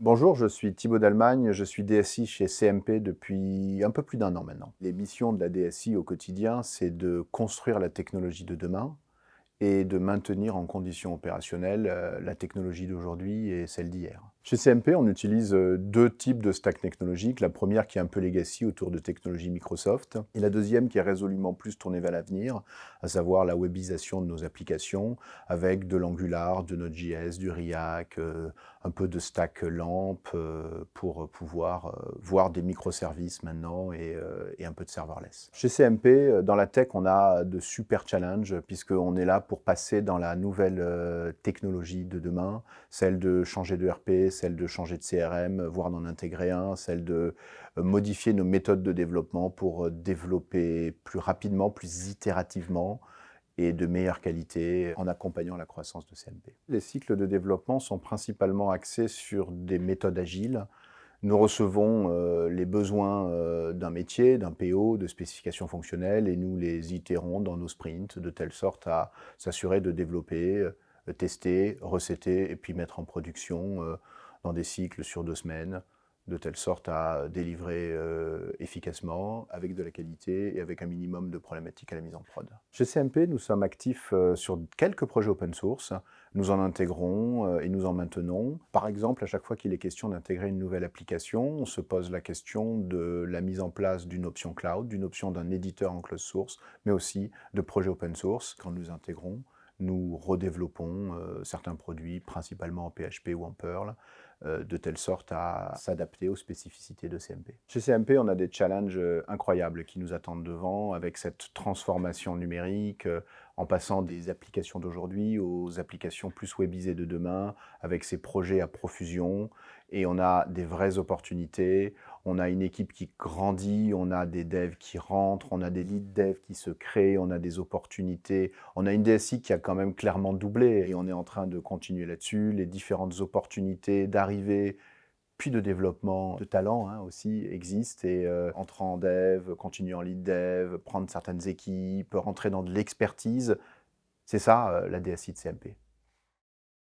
Bonjour, je suis Thibaut Dalmagne, je suis DSI chez CMP depuis un peu plus d'un an maintenant. Les missions de la DSI au quotidien, c'est de construire la technologie de demain et de maintenir en condition opérationnelle la technologie d'aujourd'hui et celle d'hier. Chez CMP, on utilise deux types de stack technologiques. La première qui est un peu legacy autour de technologies Microsoft et la deuxième qui est résolument plus tournée vers l'avenir, à savoir la webisation de nos applications avec de l'Angular, de Node.js, du React, un peu de stack LAMP pour pouvoir voir des microservices maintenant et un peu de serverless. Chez CMP, dans la tech, on a de super challenges puisqu'on est là pour passer dans la nouvelle technologie de demain, celle de changer de RP, celle de changer de CRM, voire d'en intégrer un, celle de modifier nos méthodes de développement pour développer plus rapidement, plus itérativement et de meilleure qualité en accompagnant la croissance de CMP. Les cycles de développement sont principalement axés sur des méthodes agiles. Nous recevons les besoins d'un métier, d'un PO, de spécifications fonctionnelles et nous les itérons dans nos sprints de telle sorte à s'assurer de développer, tester, recéter et puis mettre en production dans des cycles sur 2 semaines de telle sorte à délivrer efficacement, avec de la qualité et avec un minimum de problématiques à la mise en prod. Chez CMP, nous sommes actifs sur quelques projets open source. Nous en intégrons et nous en maintenons. Par exemple, à chaque fois qu'il est question d'intégrer une nouvelle application, on se pose la question de la mise en place d'une option cloud, d'une option d'un éditeur en closed source, mais aussi de projets open source. Quand nous intégrons, nous redéveloppons certains produits, principalement en PHP ou en Perl, de telle sorte à s'adapter aux spécificités de CMP. Chez CMP, on a des challenges incroyables qui nous attendent devant, avec cette transformation numérique, en passant des applications d'aujourd'hui aux applications plus webisées de demain, avec ces projets à profusion. Et on a des vraies opportunités, on a une équipe qui grandit, on a des devs qui rentrent, on a des lead devs qui se créent, on a des opportunités. On a une DSI qui a quand même clairement doublé et on est en train de continuer là-dessus. Les différentes opportunités d'arrivée, puis de développement de talent aussi existent et entrer en dev, continuer en lead dev, prendre certaines équipes, rentrer dans de l'expertise, c'est ça la DSI de CMP.